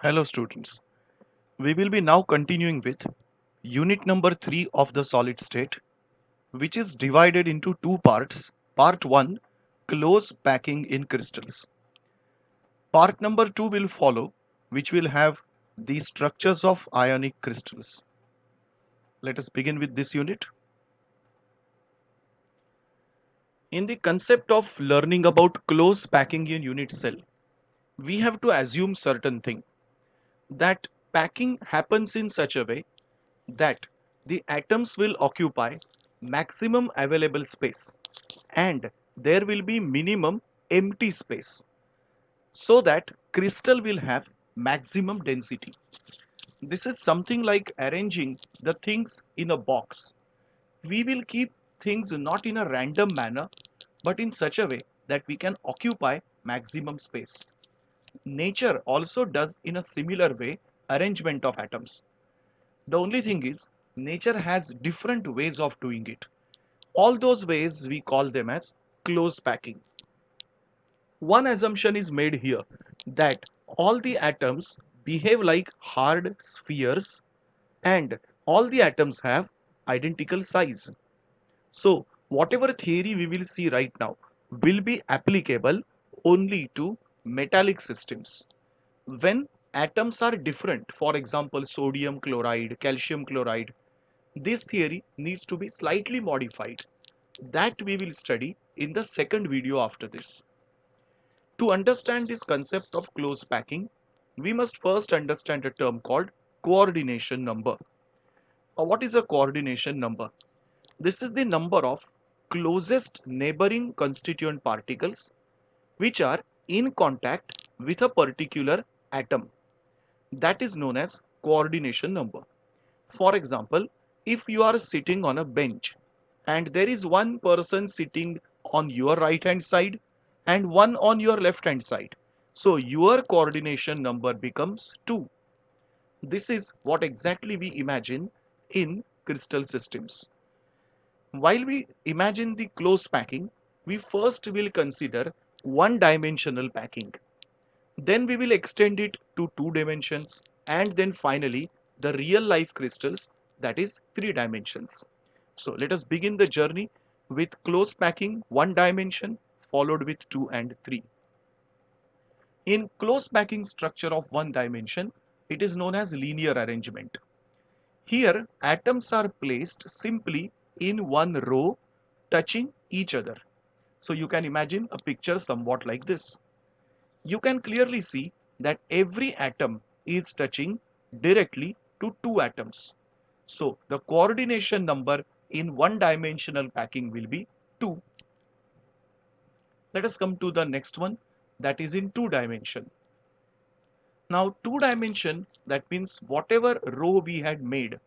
Hello students. We will be now continuing with unit number 3 of the solid state, which is divided into two parts. Part 1, close packing in crystals. Part number 2 will follow, which will have the structures of ionic crystals. Let us begin with this unit. In the concept of learning about close packing in unit cell, we have to assume certain thing, that packing happens in such a way that the atoms will occupy maximum available space and there will be minimum empty space, so that crystal will have maximum density. This is something like arranging the things in a box. We will keep things not in a random manner but in such a way that we can occupy maximum space. Nature also does in a similar way arrangement of atoms. The only thing is, nature has different ways of doing it. All those ways we call them as close packing. One assumption is made here, that all the atoms behave like hard spheres and all the atoms have identical size. So whatever theory we will see right now will be applicable only to metallic systems. When atoms are different, for example sodium chloride, calcium chloride, this theory needs to be slightly modified. That we will study in the second video after this. To understand this concept of close packing, we must first understand a term called coordination number. What is a coordination number? This is the number of closest neighboring constituent particles which are in contact with a particular atom. That is known as coordination number. For example, if you are sitting on a bench and there is one person sitting on your right hand side and one on your left hand side, so your coordination number becomes 2. This is what exactly we imagine in crystal systems. While we imagine the close packing, we first will consider one dimensional packing. Then we will extend it to 2 dimensions and then finally the real life crystals, that is 3 dimensions. So let us begin the journey with close packing 1 dimension followed with 2 and 3. In close packing structure of 1 dimension, it is known as linear arrangement. Here atoms are placed simply in one row touching each other. So you can imagine a picture somewhat like this. You can clearly see that every atom is touching directly to 2 atoms. So the coordination number in one dimensional packing will be 2. Let us come to the next one, that is in 2 dimension. Now 2 dimension, that means whatever row we had made,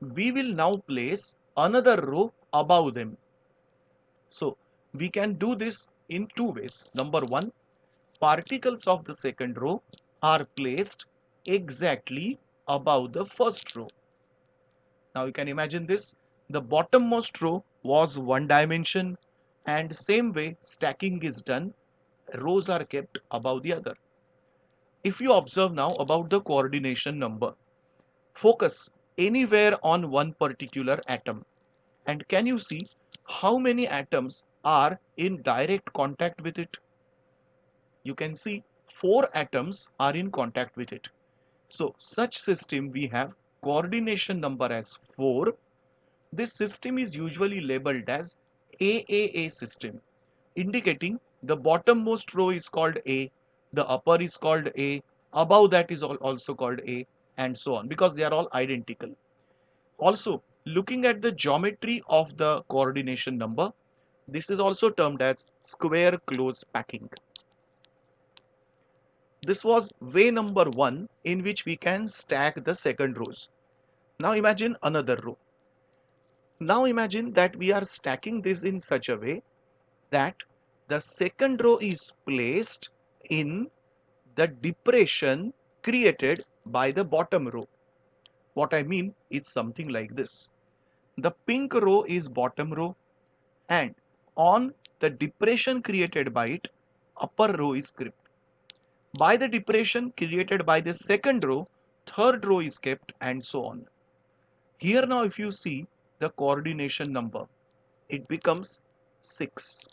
we will now place another row above them. So we can do this in 2 ways. Number 1, particles of the second row are placed exactly above the first row. Now you can imagine this. The bottommost row was 1 dimension and same way stacking is done. Rows are kept above the other. If you observe now about the coordination number, focus anywhere on one particular atom and can you see how many atoms are in direct contact with it? You can see 4 atoms are in contact with it. So such system we have coordination number as 4. This system is usually labeled as AAA system, indicating the bottommost row is called A, the upper is called A, above that is also called A, and so on, because they are all identical. Also, looking at the geometry of the coordination number, this is also termed as square close packing. This was way number 1 in which we can stack the second rows. Now imagine another row. Now imagine that we are stacking this in such a way that the second row is placed in the depression created by the bottom row. What I mean is something like this. The pink row is bottom row and on the depression created by it, upper row is script. By the depression created by the second row, third row is kept and so on. Here now if you see the coordination number, it becomes 6.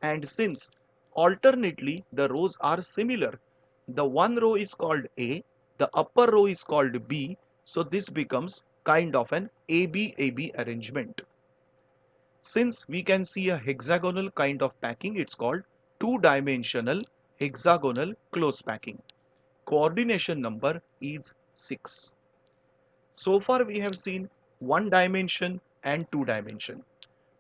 And since alternately the rows are similar, the one row is called A, the upper row is called B, so this becomes kind of an AB arrangement. Since we can see a hexagonal kind of packing, it's called two-dimensional hexagonal close packing. Coordination number is 6. So far we have seen one dimension and two dimension.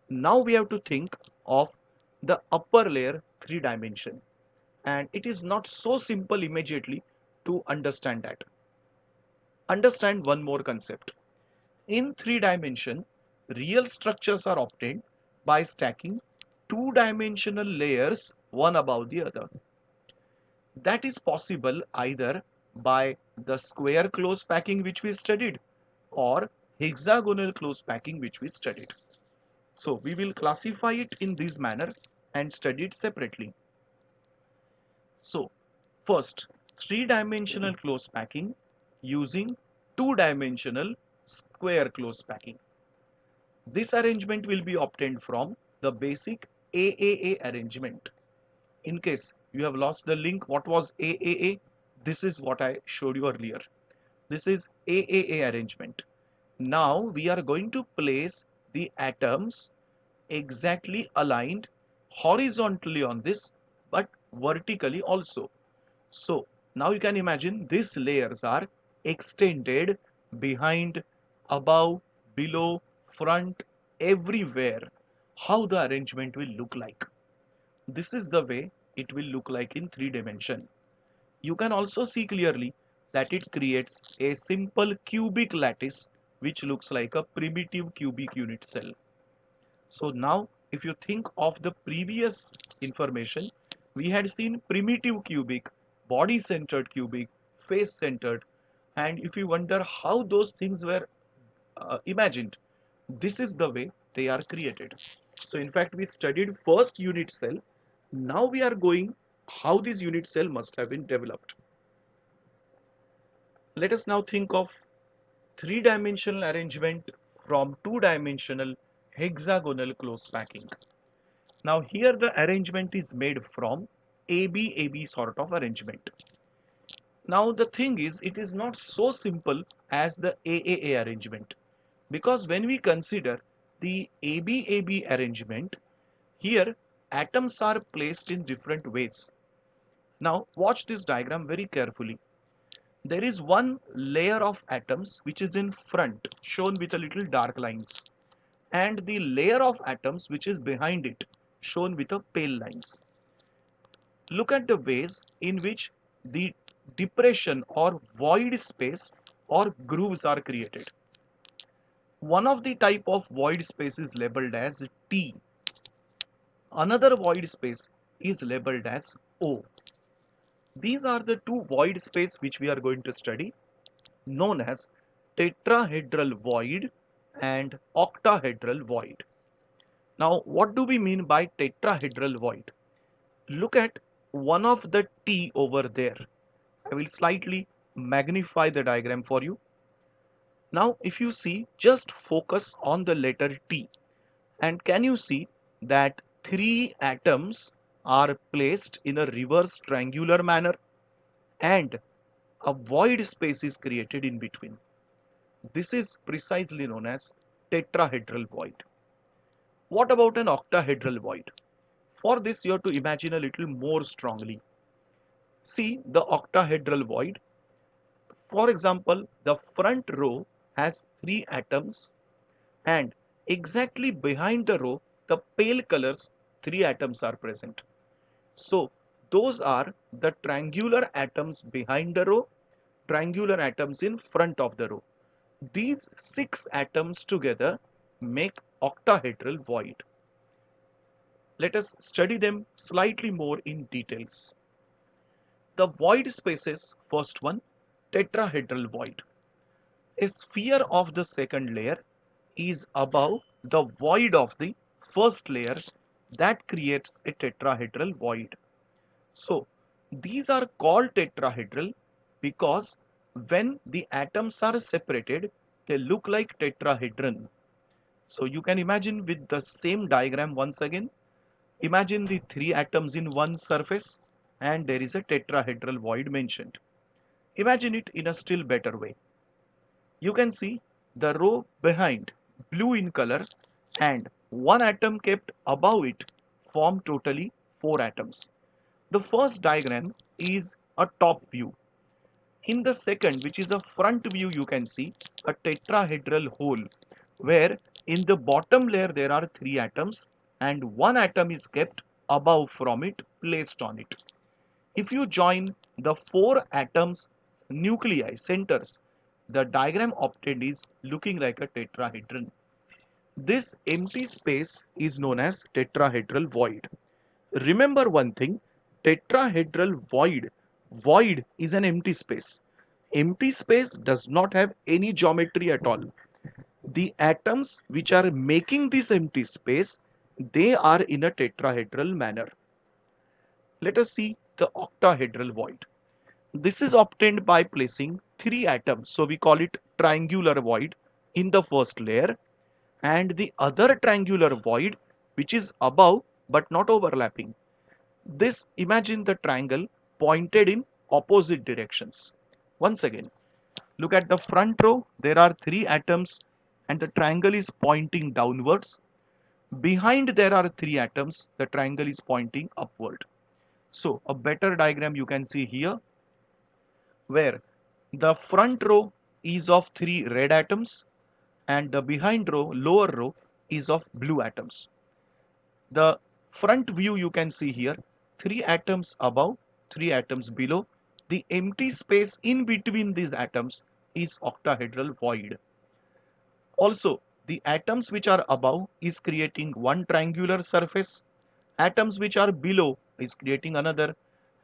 Now we have to think of the upper layer 3 dimension, and it is not so simple immediately to understand that. Understand one more concept. In 3 dimension, real structures are obtained by stacking two-dimensional layers one above the other. That is possible either by the square close packing which we studied or hexagonal close packing which we studied. So we will classify it in this manner and study it separately. So first, three-dimensional close packing using two-dimensional square close packing. This arrangement will be obtained from the basic AAA arrangement. In case you have lost the link, what was AAA? This is what I showed you earlier. This is AAA arrangement. Now we are going to place the atoms exactly aligned horizontally on this, but vertically also. So now you can imagine these layers are extended behind, above, below, front, everywhere. How the arrangement will look like. This is the way it will look like in 3 dimension. You can also see clearly that it creates a simple cubic lattice which looks like a primitive cubic unit cell. So now if you think of the previous information, we had seen primitive cubic, body centered cubic, face centered, and if you wonder how those things were imagined, this is the way they are created. So in fact we studied first unit cell. Now we are going how this unit cell must have been developed. Let us now think of three-dimensional arrangement from two-dimensional hexagonal close packing. Now here the arrangement is made from AB sort of arrangement. Now the thing is, it is not so simple as the AAA arrangement, because when we consider the AB arrangement, here atoms are placed in different ways. Now watch this diagram very carefully. There is one layer of atoms which is in front, shown with a little dark lines, and the layer of atoms which is behind it, shown with a pale lines. Look at the ways in which the depression or void space or grooves are created. One of the type of void space is labeled as T. Another void space is labeled as O. These are the two void space which we are going to study, known as tetrahedral void and octahedral void. Now, what do we mean by tetrahedral void? Look at one of the T over there. I will slightly magnify the diagram for you. Now, if you see, just focus on the letter T, and can you see that three atoms are placed in a reverse triangular manner and a void space is created in between. This is precisely known as tetrahedral void. What about an octahedral void? For this you have to imagine a little more strongly. See the octahedral void. For example, the front row has 3 atoms, and exactly behind the row, the pale colors 3 atoms are present. So those are the triangular atoms behind the row, triangular atoms in front of the row. These 6 atoms together make octahedral void. Let us study them slightly more in details. The void spaces, first one, tetrahedral void. A sphere of the second layer is above the void of the first layer, that creates a tetrahedral void. So These are called tetrahedral because when the atoms are separated, they look like tetrahedron. So you can imagine with the same diagram once again. Imagine the three atoms in one surface and there is a tetrahedral void mentioned. Imagine it in a still better way. You can see the row behind, blue in color, and one atom kept above it form totally four atoms. The first diagram is a top view. In the second, which is a front view, you can see a tetrahedral hole where in the bottom layer there are three atoms and one atom is kept above from it, placed on it. If you join the four atoms nuclei centers, the diagram obtained is looking like a tetrahedron. This empty space is known as tetrahedral void. Remember one thing, tetrahedral void is an empty space. Empty space does not have any geometry at all. The atoms which are making this empty space, they are in a tetrahedral manner. Let us see the octahedral void. This is obtained by placing three atoms, so we call it triangular void in the first layer, and the other triangular void which is above but not overlapping. This, imagine the triangle pointed in opposite directions. Once again, look at the front row, there are three atoms and the triangle is pointing downwards. Behind there are three atoms, the triangle is pointing upward. So a better diagram you can see here where the front row is of three red atoms and the behind row, lower row, is of blue atoms. The front view you can see here, three atoms above, three atoms below. The empty space in between these atoms is octahedral void. Also, the atoms which are above is creating one triangular surface, atoms which are below is creating another,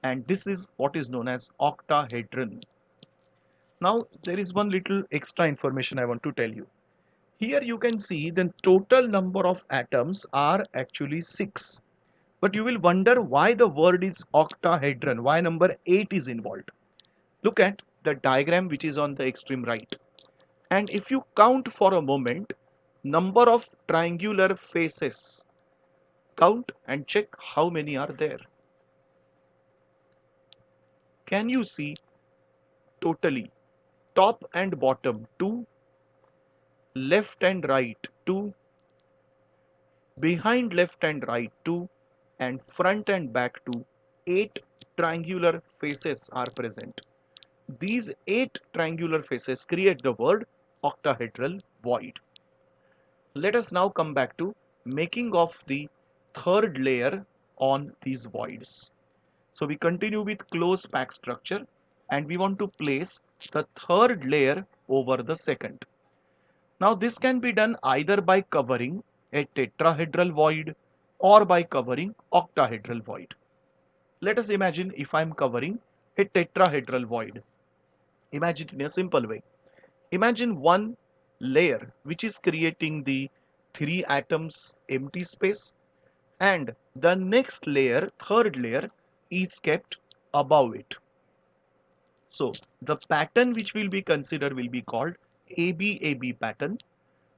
and this is what is known as octahedron. Now there is one little extra information I want to tell you. Here you can see the total number of atoms are actually 6. But you will wonder why the word is octahedron, why number 8 is involved. Look at the diagram which is on the extreme right. And if you count for a moment, number of triangular faces, count and check how many are there. Can you see totally top and bottom 2, left and right 2, behind left and right 2, and front and back 2, 8 triangular faces are present. These 8 triangular faces create the word octahedral void. Let us now come back to making of the third layer on these voids. So we continue with close pack structure and we want to place the third layer over the second. Now this can be done either by covering a tetrahedral void or by covering octahedral void. Let us imagine if I am covering a tetrahedral void. Imagine it in a simple way. Imagine one layer which is creating the three atoms empty space and the next layer, third layer, is kept above it. So the pattern which will be considered will be called ABAB pattern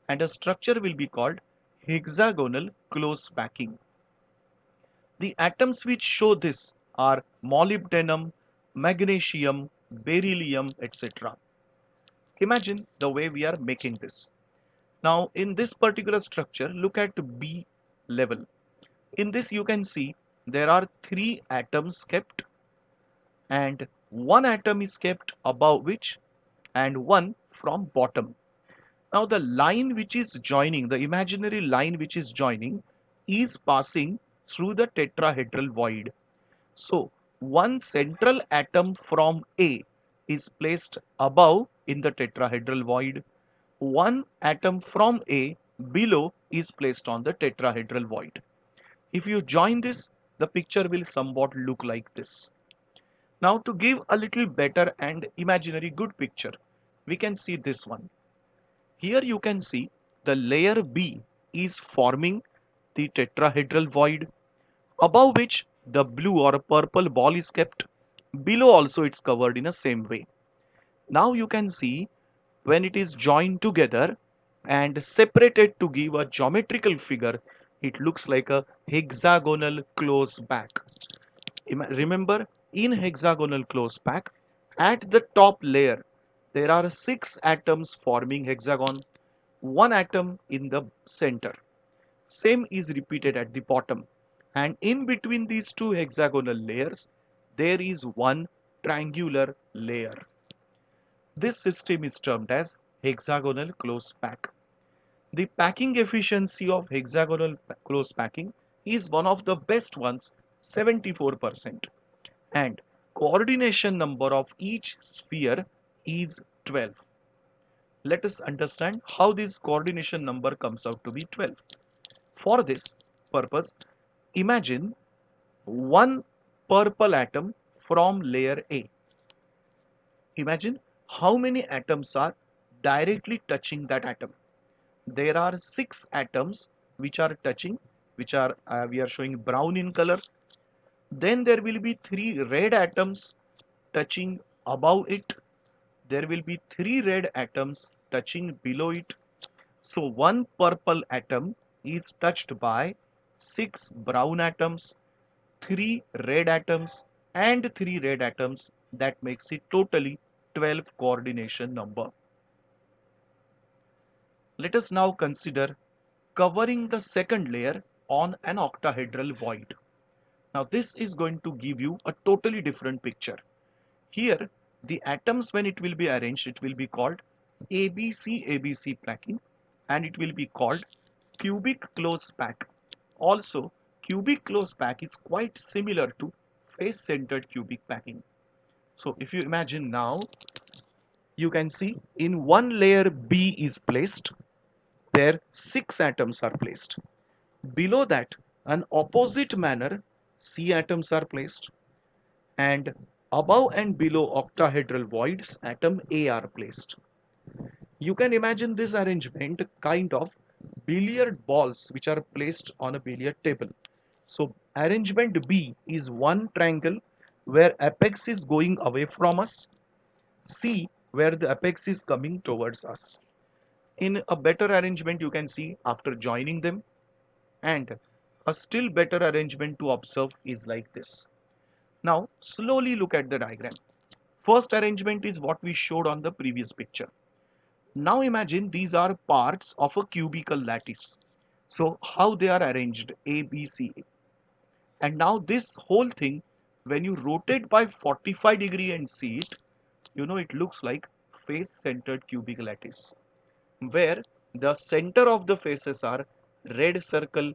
and a structure will be called hexagonal close packing. The atoms which show this are molybdenum, magnesium, beryllium, etc. Imagine the way we are making this. Now in this particular structure, look at B level. In this you can see there are three atoms kept and one atom is kept above which and one from bottom. Now the line which is joining, the imaginary line which is joining is passing through the tetrahedral void. So one central atom from A is placed above in the tetrahedral void. One atom from A below is placed on the tetrahedral void. If you join this, the picture will somewhat look like this. Now to give a little better and imaginary good picture, we can see this one. Here you can see the layer B is forming the tetrahedral void above which the blue or purple ball is kept Below also it's covered in a same way. Now you can see when it is joined together and separated to give a geometrical figure, it looks like a hexagonal close back. Remember, in hexagonal close pack, at the top layer, there are 6 atoms forming hexagon, 1 atom in the center. Same is repeated at the bottom. And in between these two hexagonal layers, there is one triangular layer. This system is termed as hexagonal close pack. The packing efficiency of hexagonal close packing is one of the best ones, 74%. And coordination number of each sphere is 12. Let us understand how this coordination number comes out to be 12. For this purpose, imagine one purple atom from layer A. Imagine how many atoms are directly touching that atom. There are 6 atoms which are touching, which are we are showing brown in color. Then there will be 3 red atoms touching above it. There will be 3 red atoms touching below it. So one purple atom is touched by 6 brown atoms, 3 red atoms and 3 red atoms. That makes it totally 12 coordination number. Let us now consider covering the second layer on an octahedral void. Now this is going to give you a totally different picture. Here the atoms, when it will be arranged, it will be called ABC packing, and it will be called cubic close pack. Also, cubic close pack is quite similar to face centered cubic packing. So if you imagine now, you can see in one layer B is placed, where 6 atoms are placed. Below that, an opposite manner, C atoms are placed, and above and below octahedral voids, atom A are placed. You can imagine this arrangement kind of billiard balls which are placed on a billiard table. So arrangement B is one triangle where apex is going away from us, C where the apex is coming towards us. In a better arrangement, you can see after joining them, and a still better arrangement to observe is like this. Now slowly look at the diagram. First arrangement is what we showed on the previous picture. Now imagine these are parts of a cubical lattice. So how they are arranged, A, B, C. And now this whole thing, when you rotate by 45 degree and see it, it looks like face centered cubic lattice, where the center of the faces are red circle,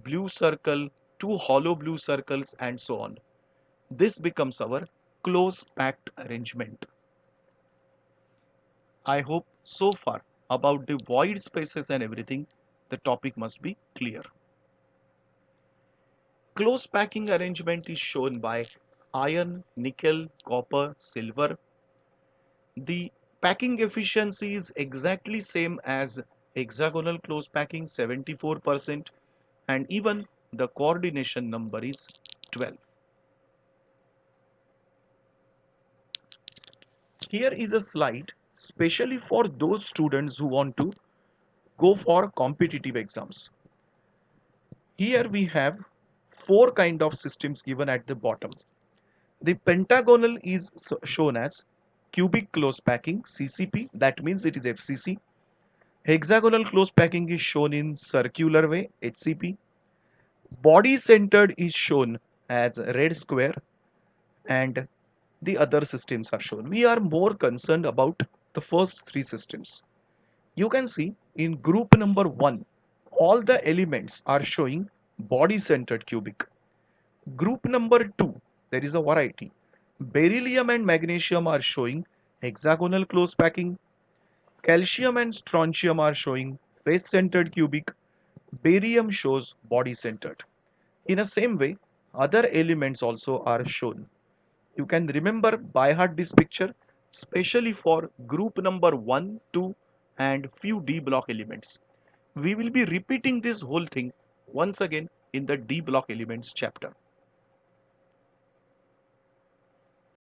blue circle, two hollow blue circles, and so on. This becomes our close packed arrangement. I hope so far about the void spaces and everything, the topic must be clear. Close packing arrangement is shown by iron, nickel, copper, silver. The packing efficiency is exactly same as hexagonal close packing, 74%, and even the coordination number is 12. Here is a slide specially for those students who want to go for competitive exams. Here we have 4 kind of systems given at the bottom. The pentagonal is shown as cubic close packing, CCP, that means it is FCC. Hexagonal close packing is shown in circular way, HCP. Body centered is shown as red square, and the other systems are shown. We are more concerned about the first 3 systems. You can see in group number 1, all the elements are showing body centered cubic. Group number 2, there is a variety. Beryllium and magnesium are showing hexagonal close packing. Calcium and strontium are showing face centered cubic. Barium shows body centered. In the same way, other elements also are shown. You can remember by heart this picture, especially for group number 1, 2, and few D block elements. We will be repeating this whole thing once again in the D block elements chapter.